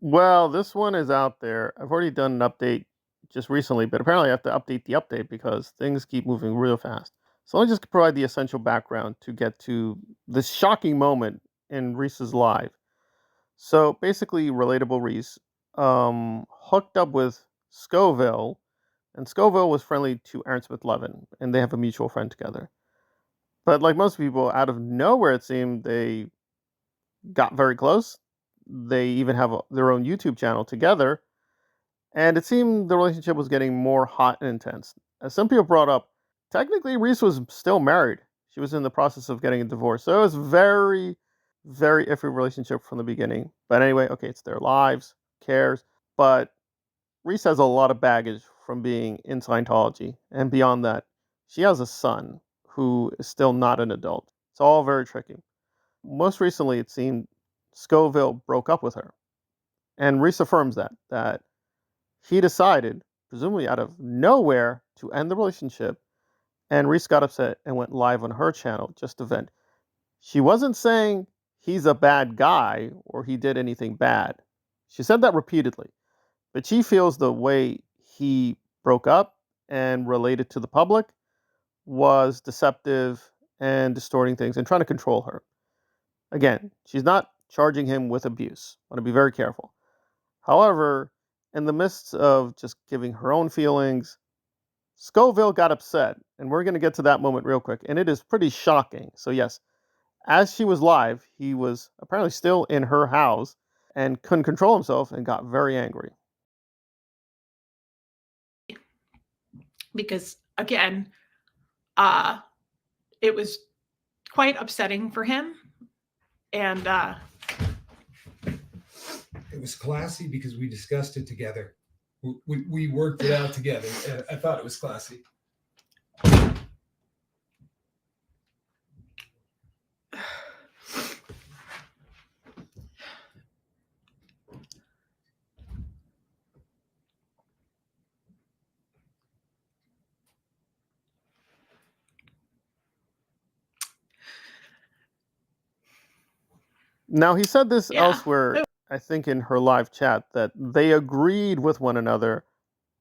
Well, this one is out there. I've already done an update just recently, but apparently I have to update the update because things keep moving real fast. So let me just provide the essential background to get to this shocking moment in Reese's life. So basically, Relatable Reese hooked up with Scoville, and Scoville was friendly to Aaron Smith-Levin, and they have a mutual friend together. But like most people, out of nowhere, it seemed they got very close. They even have their own YouTube channel together, and it seemed the relationship was getting more hot and intense. As some people brought up, technically Reese was still married. She was in the process of getting a divorce. So it was very, very iffy relationship from the beginning. But anyway, okay, it's their lives, who cares. But Reese has a lot of baggage from being in Scientology. And beyond that, she has a son who is still not an adult. It's all very tricky. Most recently, it seemed Scoville broke up with her. And Reese affirms that he decided, presumably out of nowhere, to end the relationship, and Reese got upset and went live on her channel just to vent. She wasn't saying he's a bad guy or he did anything bad. She said that repeatedly, but she feels the way he broke up and related to the public was deceptive and distorting things and trying to control her. Again, she's not charging him with abuse. I want to be very careful. However, in the midst of just giving her own feelings, Scoville got upset, and we're going to get to that moment real quick, and it is pretty shocking. So, yes, as she was live, he was apparently still in her house and couldn't control himself and got very angry. Because, again, it was quite upsetting for him. And it was classy because we discussed it together. We worked it out together. I thought it was classy. Now, he said this elsewhere, I think in her live chat, that they agreed with one another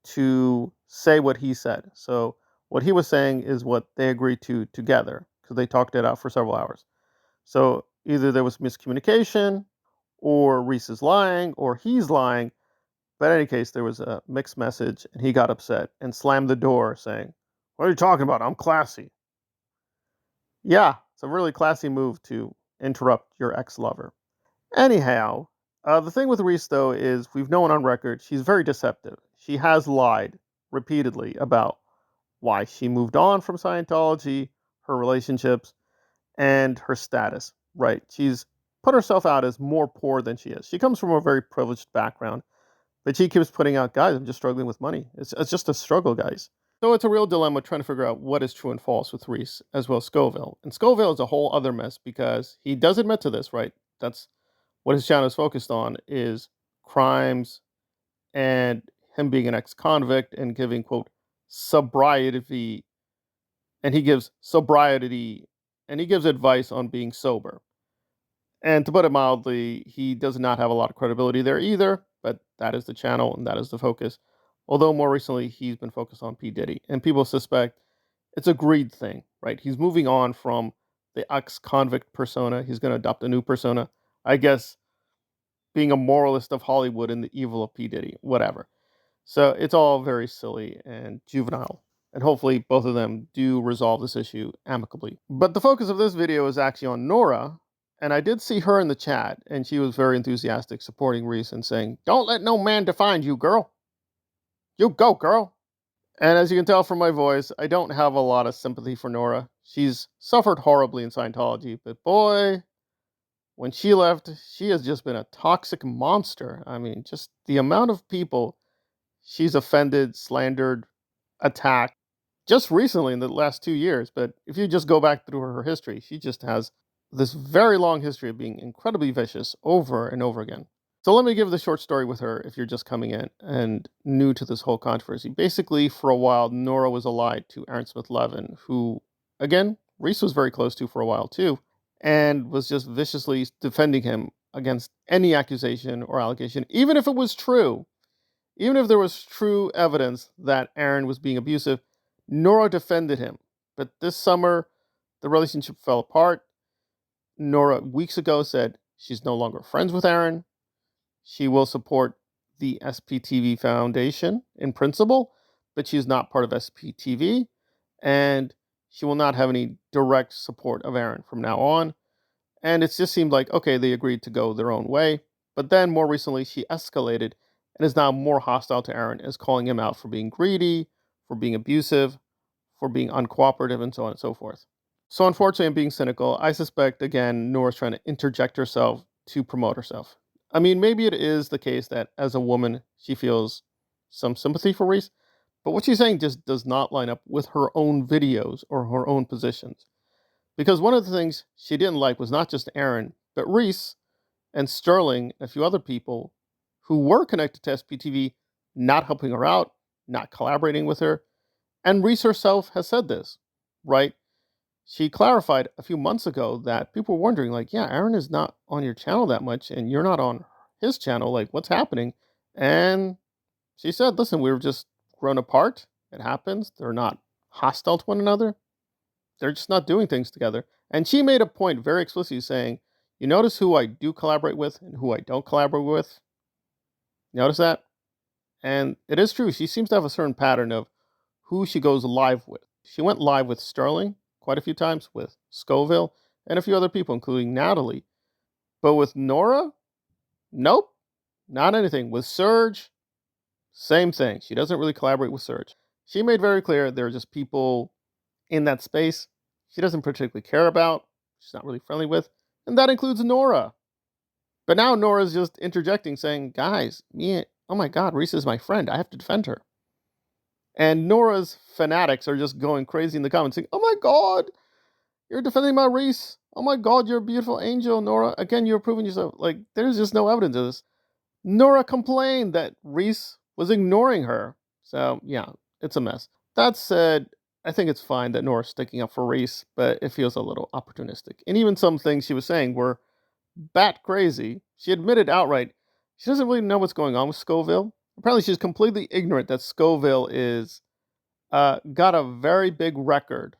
to say what he said. So what he was saying is what they agreed to together, because they talked it out for several hours. So either there was miscommunication, or Reese is lying, or he's lying. But in any case, there was a mixed message, and he got upset and slammed the door, saying, "What are you talking about? I'm classy." Yeah, it's a really classy move to interrupt your ex-lover. Anyhow, the thing with Reese, though, is we've known on record she's very deceptive. She has lied repeatedly about why she moved on from Scientology, her relationships, and her status. Right? She's put herself out as more poor than she is. She comes from a very privileged background, but she keeps putting out, guys, I'm just struggling with money. It's just a struggle, guys. So it's a real dilemma trying to figure out what is true and false with Reese, as well as Scoville. And Scoville is a whole other mess because he does admit to this, right? That's what his channel is focused on, is crimes and him being an ex-convict and giving, quote, sobriety. And he gives sobriety and he gives advice on being sober. And to put it mildly, he does not have a lot of credibility there either, but that is the channel and that is the focus. Although more recently, he's been focused on P. Diddy. And people suspect it's a greed thing, right? He's moving on from the ex-convict persona. He's going to adopt a new persona. I guess being a moralist of Hollywood and the evil of P. Diddy, whatever. So it's all very silly and juvenile. And hopefully both of them do resolve this issue amicably. But the focus of this video is actually on Nora. And I did see her in the chat, and she was very enthusiastic, supporting Reese and saying, "Don't let no man define you, girl. You go, girl." And as you can tell from my voice, I don't have a lot of sympathy for Nora. She's suffered horribly in Scientology, but boy, when she left, she has just been a toxic monster. I mean, just the amount of people she's offended, slandered, attacked, just recently in the last 2 years. But if you just go back through her history, she just has this very long history of being incredibly vicious over and over again. So let me give the short story with her if you're just coming in and new to this whole controversy. Basically, for a while, Nora was allied to Aaron Smith-Levin, who, again, Reese was very close to for a while too, and was just viciously defending him against any accusation or allegation, even if it was true. Even if there was true evidence that Aaron was being abusive, Nora defended him. But this summer, the relationship fell apart. Nora, weeks ago, said she's no longer friends with Aaron. She will support the SPTV Foundation in principle, but she's not part of SPTV, and she will not have any direct support of Aaron from now on. And it just seemed like, okay, they agreed to go their own way. But then more recently, she escalated and is now more hostile to Aaron, is calling him out for being greedy, for being abusive, for being uncooperative, and so on and so forth. So unfortunately, I'm being cynical. I suspect, again, Nora's trying to interject herself to promote herself. I mean, maybe it is the case that as a woman, she feels some sympathy for Reese, but what she's saying just does not line up with her own videos or her own positions. Because one of the things she didn't like was not just Aaron, but Reese and Sterling and a few other people who were connected to SPTV not helping her out, not collaborating with her. And Reese herself has said this, right? She clarified a few months ago that people were wondering, like, yeah, Aaron is not on your channel that much and you're not on his channel. Like, what's happening? And she said, listen, we were just grown apart. It happens. They're not hostile to one another. They're just not doing things together. And she made a point very explicitly saying, you notice who I do collaborate with and who I don't collaborate with? Notice that? And it is true. She seems to have a certain pattern of who she goes live with. She went live with Sterling quite a few times, with Scoville, and a few other people, including Natalie. But with Nora, nope, not anything. With Serge, same thing. She doesn't really collaborate with Serge. She made very clear there are just people in that space she doesn't particularly care about, she's not really friendly with, and that includes Nora. But now Nora's just interjecting, saying, guys, oh my God, Reese is my friend. I have to defend her. And Nora's fanatics are just going crazy in the comments saying, oh my God, you're defending my Reese. Oh my God, you're a beautiful angel, Nora. Again, you're proving yourself. Like, there's just no evidence of this. Nora complained that Reese was ignoring her. So, yeah, it's a mess. That said, I think it's fine that Nora's sticking up for Reese, but it feels a little opportunistic. And even some things she was saying were bat crazy. She admitted outright she doesn't really know what's going on with Scoville. Apparently, she's completely ignorant that Scoville is got a very big record.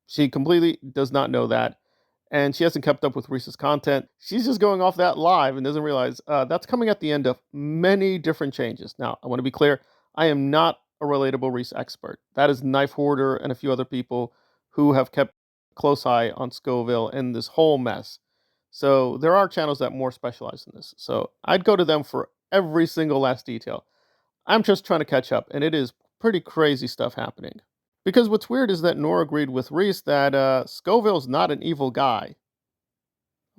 She completely does not know that. And she hasn't kept up with Reese's content. She's just going off that live and doesn't realize that's coming at the end of many different changes. Now, I want to be clear. I am not a Relatable Reese expert. That is Knife Hoarder and a few other people who have kept a close eye on Scoville and this whole mess. So there are channels that more specialize in this. So I'd go to them for every single last detail. I'm just trying to catch up, and it is pretty crazy stuff happening. Because what's weird is that Nora agreed with Reese that Scoville's not an evil guy.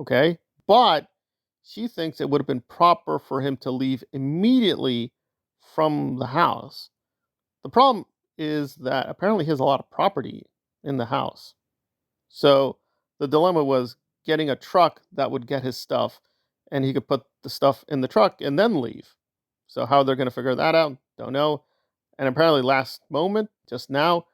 Okay? But she thinks it would have been proper for him to leave immediately from the house. The problem is that apparently he has a lot of property in the house. So the dilemma was getting a truck that would get his stuff, and he could put the stuff in the truck and then leave. So how they're going to figure that out, don't know. And apparently last moment, just now,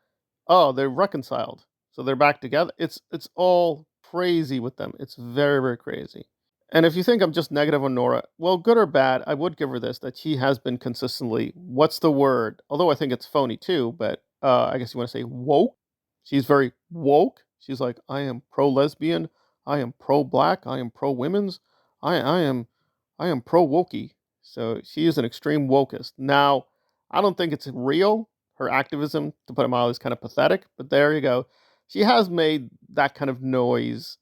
oh, they're reconciled. So they're back together. It's all crazy with them. It's very, very crazy. And if you think I'm just negative on Nora, well, good or bad, I would give her this, that she has been consistently, what's the word? Although I think it's phony too, but I guess you want to say woke. She's very woke. She's like, I am pro-lesbian. I am pro-black. I am pro-women's. I am pro-wokey. So she is an extreme wokist. Now, I don't think it's real. Her activism, to put it mildly, is kind of pathetic. But there you go. She has made that kind of noise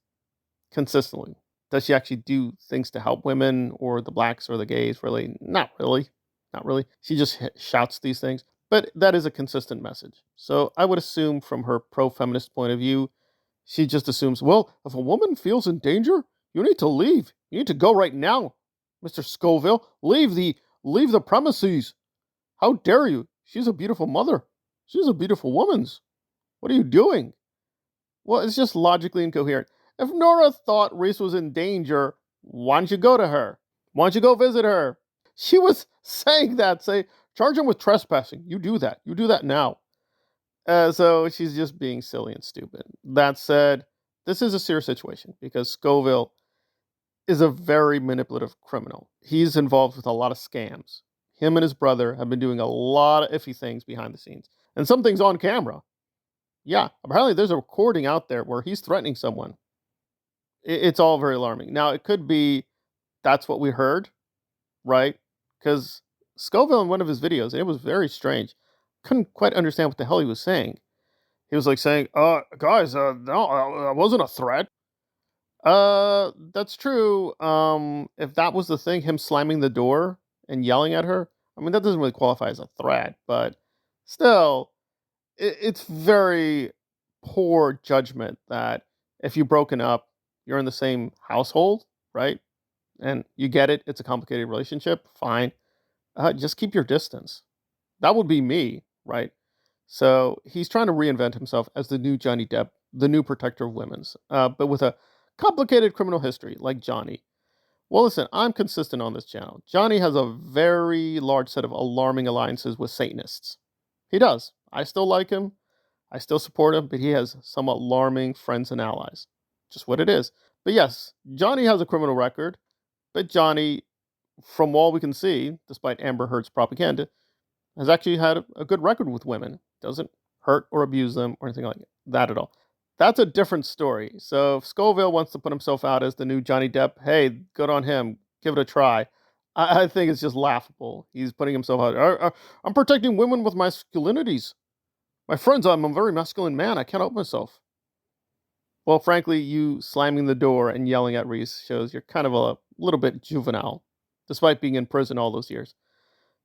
consistently. Does she actually do things to help women or the blacks or the gays? Really? Not really. Not really. She just shouts these things. But that is a consistent message. So I would assume from her pro-feminist point of view, she just assumes, well, if a woman feels in danger, you need to leave. You need to go right now, Mr. Scoville. Leave the premises. How dare you? She's a beautiful mother. She's a beautiful woman. What are you doing? Well, it's just logically incoherent. If Nora thought Reese was in danger, why don't you go to her? Why don't you go visit her? She was saying that, charge him with trespassing. You do that. You do that now. So she's just being silly and stupid. That said, this is a serious situation because Scoville is a very manipulative criminal. He's involved with a lot of scams. Him and his brother have been doing a lot of iffy things behind the scenes. And some things on camera. Yeah, apparently there's a recording out there where he's threatening someone. It's all very alarming. Now, it could be that's what we heard, right? Because Scoville, in one of his videos, and it was very strange, couldn't quite understand what the hell he was saying. He was like saying, guys, no, that wasn't a threat. That's true. If that was the thing, him slamming the door and yelling at her, I mean, that doesn't really qualify as a threat, but still, it's very poor judgment that if you've broken up, you're in the same household, right? And you get it, it's a complicated relationship, fine. Just keep your distance. That would be me, right? So he's trying to reinvent himself as the new Johnny Depp, the new protector of women's, but with a complicated criminal history like Johnny. Well, listen, I'm consistent on this channel. Johnny has a very large set of alarming alliances with Satanists. He does. I still like him. I still support him, but he has some alarming friends and allies. Just what it is. But yes, Johnny has a criminal record, but Johnny, from all we can see, despite Amber Heard's propaganda, has actually had a good record with women. Doesn't hurt or abuse them or anything like that at all. That's a different story. So if Scoville wants to put himself out as the new Johnny Depp, hey, good on him. Give it a try. I think it's just laughable. He's putting himself out. I'm protecting women with masculinities. My friends, I'm a very masculine man. I can't help myself. Well, frankly, you slamming the door and yelling at Reese shows you're kind of a little bit juvenile, despite being in prison all those years.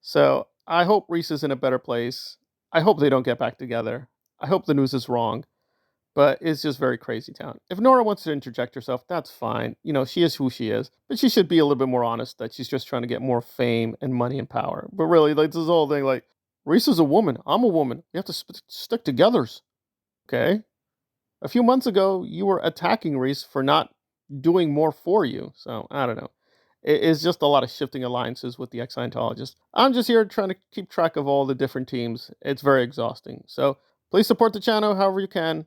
So I hope Reese is in a better place. I hope they don't get back together. I hope the news is wrong. But it's just very crazy town. If Nora wants to interject herself, that's fine. You know, she is who she is. But she should be a little bit more honest that she's just trying to get more fame and money and power. But really, like this whole thing, like, Reese is a woman. I'm a woman. We have to stick together. Okay? A few months ago, you were attacking Reese for not doing more for you. So, I don't know. It's just a lot of shifting alliances with the ex-Scientologists. I'm just here trying to keep track of all the different teams. It's very exhausting. So, please support the channel however you can.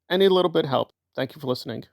Any little bit helps. Thank you for listening.